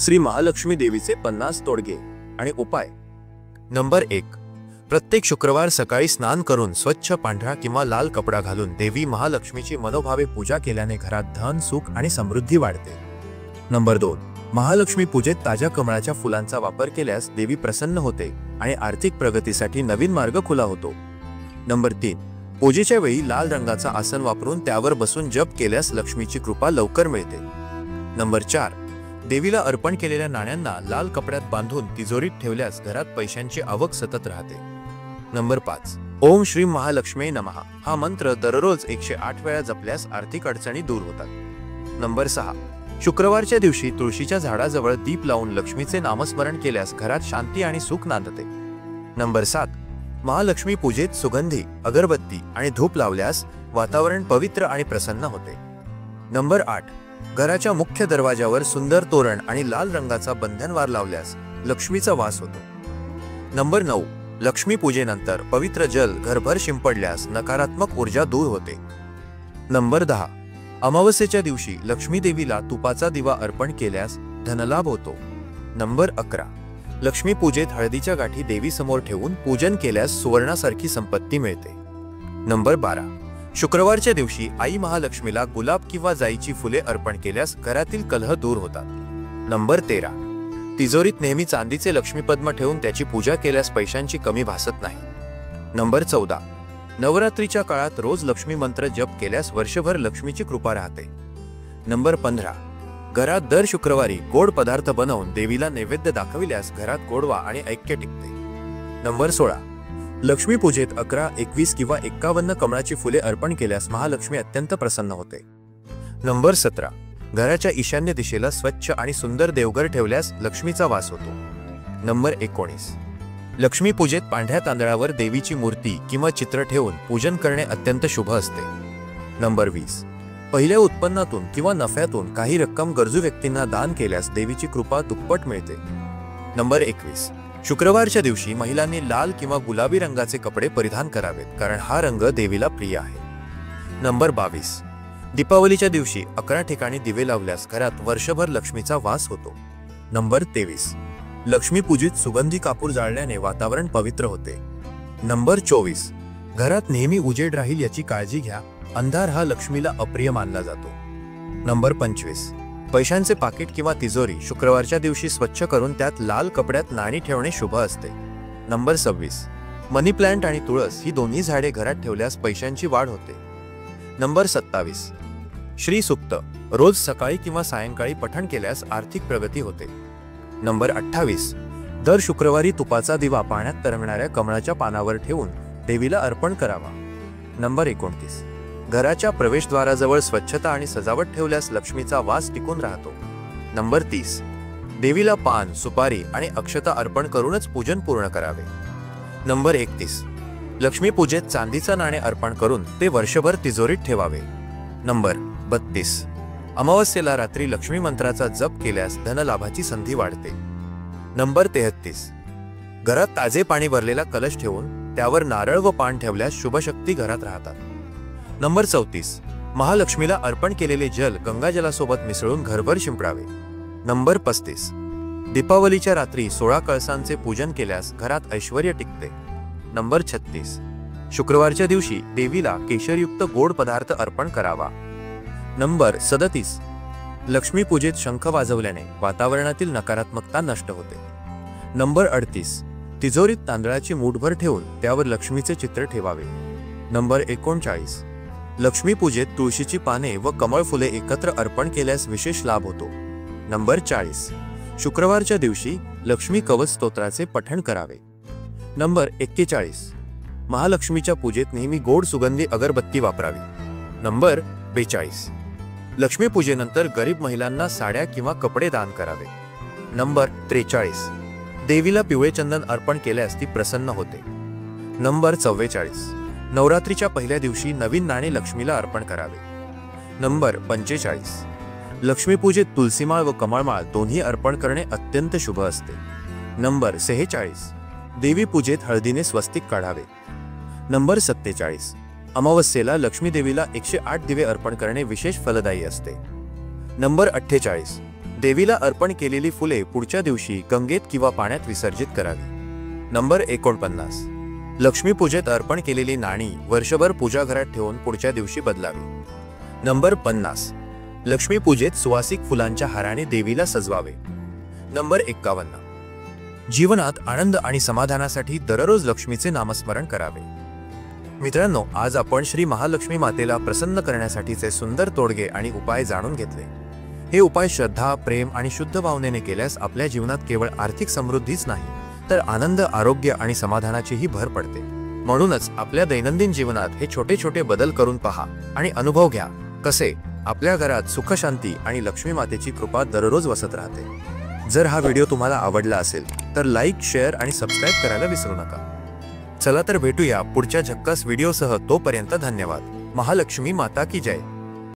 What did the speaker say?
श्री महालक्ष्मी देवीचे 50 तोडगे आणि उपाय। नंबर 1, प्रत्येक शुक्रवार सकाळी स्नान करून स्वच्छ पांढरा किंवा लाल कपडा घालून देवी महालक्ष्मीची मनोभावे पूजा केल्याने घरात धन, सुख आणि समृद्धी वाढते। नंबर 2, महालक्ष्मी पूजेत ताज्या कमळाच्या फुलांचा वापर केल्यास देवी प्रसन्न होते आणि आर्थिक प्रगतीसाठी नवीन मार्ग खुला होतो। नंबर 3, पूजेच्या वेळी लाल रंगाचा आसन वापरून त्यावर बसून जप केल्यास लक्ष्मीची कृपा लवकर मिळते। नंबर 4, देवीला अर्पण केलेल्या नाण्यांना लाल कपड्यात बांधून तिजोरीत ठेवल्यास घरात पैशांची आवक सतत राहते। नंबर 5, ओम श्री महालक्ष्मी नमः हा मंत्र दररोज 108 वेळा जपल्यास आर्थिक अडचणी दूर होतात। नंबर 6, शुक्रवारच्या दिवशी तुळशीच्या झाडाजवळ दीप लावून लक्ष्मीचे नामस्मरण केल्यास घरात शांती आणि सुख नांदते। नंबर 7, महालक्ष्मी पूजेत सुगंधी अगरबत्ती आणि धूप लावल्यास वातावरण पवित्र आणि प्रसन्न होते। नंबर 8, घराच्या मुख्य दरवाजावर सुंदर तोरण आणि लाल रंगाचा बंधनवार लावल्यास लक्ष्मीचा वास होतो। नंबर 9, लक्ष्मी पूजेनंतर पवित्र जल घरभर शिंपडल्यास नकारात्मक ऊर्जा दूर होते। नंबर 10, अमावस्येच्या दिवशी लक्ष्मी देवीला तुपाचा दिवा अर्पण केल्यास धनलाभ होतो। नंबर 11, लक्ष्मी पूजेत हळदीच्या गाठी देवी समोर ठेवून पूजन केल्यास सुवर्णासारखी संपत्ती मिळते। नंबर 12, शुक्रवारच्या दिवशी आई महालक्ष्मीला गुलाब किंवा जाईची फुले अर्पण केल्यास घरातील कलह दूर होतात। नंबर 13, तिजोरीत नेहमी चांदीचे लक्ष्मी पद्म ठेवून त्याची पूजा केल्यास पैशांची कमी भासत नाही। नंबर 14, नवरात्रीच्या काळात रोज लक्ष्मी मंत्र जप केल्यास वर्षभर लक्ष्मीची कृपा राहते। नंबर 15, घरात दर शुक्रवारी गोड पदार्थ बनवून देवीला नैवेद्य दाखविल्यास घरात गोडवा आणि ऐक्य टिकते। नंबर 16, लक्ष्मी पूजेत 11, 21 किंवा 51 कमळाची फुले अर्पण केल्यास महालक्ष्मी अत्यंत प्रसन्न होते। नंबर 17, घराच्या ईशान्य दिशेला स्वच्छ आणि सुंदर देवघर ठेवल्यास लक्ष्मीचा वास होतो। नंबर 19, लक्ष्मी पूजेत पांढऱ्या तांदळावर देवीची मूर्ती किंवा चित्र ठेवून पूजन करणे अत्यंत शुभ असते। नंबर 20, पहिल्या उत्पन्नातून किंवा नफ्यातून काही रक्कम गरजू व्यक्तींना दान केल्यास देवीची कृपा दुप्पट मिळते। नंबर 21, शुक्रवारच्या दिवशी महिलांनी लाल किंवा गुलाबी रंगाचे कपडे परिधान करावेत कारण हा रंग देवीला प्रिय आहे। नंबर 22, दीपावलीच्या दिवशी 11 ठिकाणी दिवे लावल्यास घरात वर्षभर लक्ष्मीचा वास होतो। नंबर 23, लक्ष्मी पूजित सुगंधी कापूर जाळल्याने वातावरण पवित्र होते। नंबर 24, घरात नेहमी उजेड राहील याची काळजी घ्या, अंधार हा लक्ष्मीला अप्रिय मानला जातो। नंबर 25, पैशांचे पाकिट किंवा तिजोरी शुक्रवारच्या दिवशी स्वच्छ करून त्यात लाल कपड्यात नाणी ठेवणे शुभ असते। नंबर 26, मनी प्लांट आणि तुळस ही दोन्ही झाडे घरात ठेवल्यास पैशांची वाढ होते। नंबर 27, श्री सुक्त रोज सकाळी किंवा सायंकाळी पठण केल्यास आर्थिक प्रगती होते। नंबर 28, दर शुक्रवारी तुपाचा दिवा पाण्यात तरंगणाऱ्या कमळाच्या पानावर ठेवून देवीला अर्पण करावा। नंबर 29, घराच्या प्रवेशद्वाराजवळ स्वच्छता आणि सजावट ठेवल्यास लक्ष्मीचा वास टिकून राहतो। नंबर 30, देवीला पान, सुपारी आणि अक्षता अर्पण करूनच पूजन पूर्ण करावे। नंबर 31, लक्ष्मी पूजेत चांदीचा नाणे अर्पण करून ते वर्षभर तिजोरीत ठेवावे। नंबर 32, अमावस्येला रात्री लक्ष्मी मंत्राचा जप केल्यास धनलाभाची संधी वाढते। नंबर 33, घरात ताजे पाणी भरलेला कलश ठेवून त्यावर नारळ व पान ठेवल्यास शुभशक्ती घरात राहतात। नंबर 34, महालक्ष्मीला अर्पण केलेले जल गंगाजलासोबत मिसळून घरभर शिंपडावे। नंबर 35, दीपावलीच्या रात्री 16 कळसांचे पूजन केल्यास घरात ऐश्वर्य टिकते। नंबर 36, शुक्रवारच्या दिवशी देवीला केशरयुक्त गोड पदार्थ अर्पण करावा। नंबर 37, लक्ष्मी पूजेत शंख वाजवल्याने वातावरणातील नकारात्मकता नष्ट होते। नंबर 38, तिजोरीत तांदळाची मूठभर ठेवून त्यावर लक्ष्मीचे चित्र ठेवावे। नंबर 39, लक्ष्मी पूजेत तुळशीची पाने व कमळ फुले एकत्र अर्पण केल्यास विशेष लाभ होतो। नंबर 40, शुक्रवारच्या दिवशी लक्ष्मी कवच स्तोत्राचे पठण करावे। नंबर 41, महालक्ष्मीच्या पूजेत नेहमी गोड सुगंधी अगरबत्ती वापरावी। नंबर 42, लक्ष्मी पूजेनंतर गरीब महिलांना साड्या किंवा कपडे दान करावे। नंबर 43, देवीला पिवळे चंदन अर्पण केल्यास ती प्रसन्न होते। नंबर 44, नवरात्रीच्या पहिल्या दिवशी नवीन नाणे लक्ष्मीला अर्पण करावे। नंबर 45, लक्ष्मी पूजेत तुलसीमाळ व कमळमाळ दोन्ही अर्पण करणे अत्यंत शुभ असते। नंबर 46, देवी पूजेत हळदीने स्वस्तिक काढावे। नंबर 47, अमावस्येला लक्ष्मी देवीला 108 दिवे अर्पण करणे विशेष फलदायी असते। नंबर 48, देवीला अर्पण केलेली फुले पुढच्या दिवशी गंगेत किंवा पाण्यात विसर्जित करावी। नंबर 49, लक्ष्मीपूजेत अर्पण केलेली नाणी वर्षभर पूजा घरात ठेवून पुढच्या दिवशी बदलावी। नंबर 50, लक्ष्मीपूजेत सुवासिक फुलांच्या हाराने देवीला सजवावे। नंबर 51, जीवनात आनंद आणि समाधानासाठी दररोज लक्ष्मीचे नामस्मरण करावे। मित्रांनो, आज आपण श्री महालक्ष्मी मातेला प्रसन्न करण्यासाठीचे सुंदर तोडगे आणि उपाय जाणून घेतले। हे उपाय श्रद्धा, प्रेम आणि शुद्ध भावनेने केल्यास आपल्या जीवनात केवळ आर्थिक समृद्धीच नाही तर आनंद, आरोग्य आणि समाधानाचीही भर पडते। म्हणूनच आपल्या दैनंदिन जीवनात हे छोटे छोटे बदल करून पहा आणि अनुभव घ्या कसे आपल्या घरात सुख, शांती आणि लक्ष्मी मातेची कृपा दररोज वसत राहते। जर हा व्हिडिओ तुम्हाला आवडला असेल तर लाईक, शेअर आणि सबस्क्राईब करायला विसरू नका। चला तर भेटूया पुढच्या झक्कास व्हिडिओसह। तोपर्यंत धन्यवाद। महालक्ष्मी माता की जय।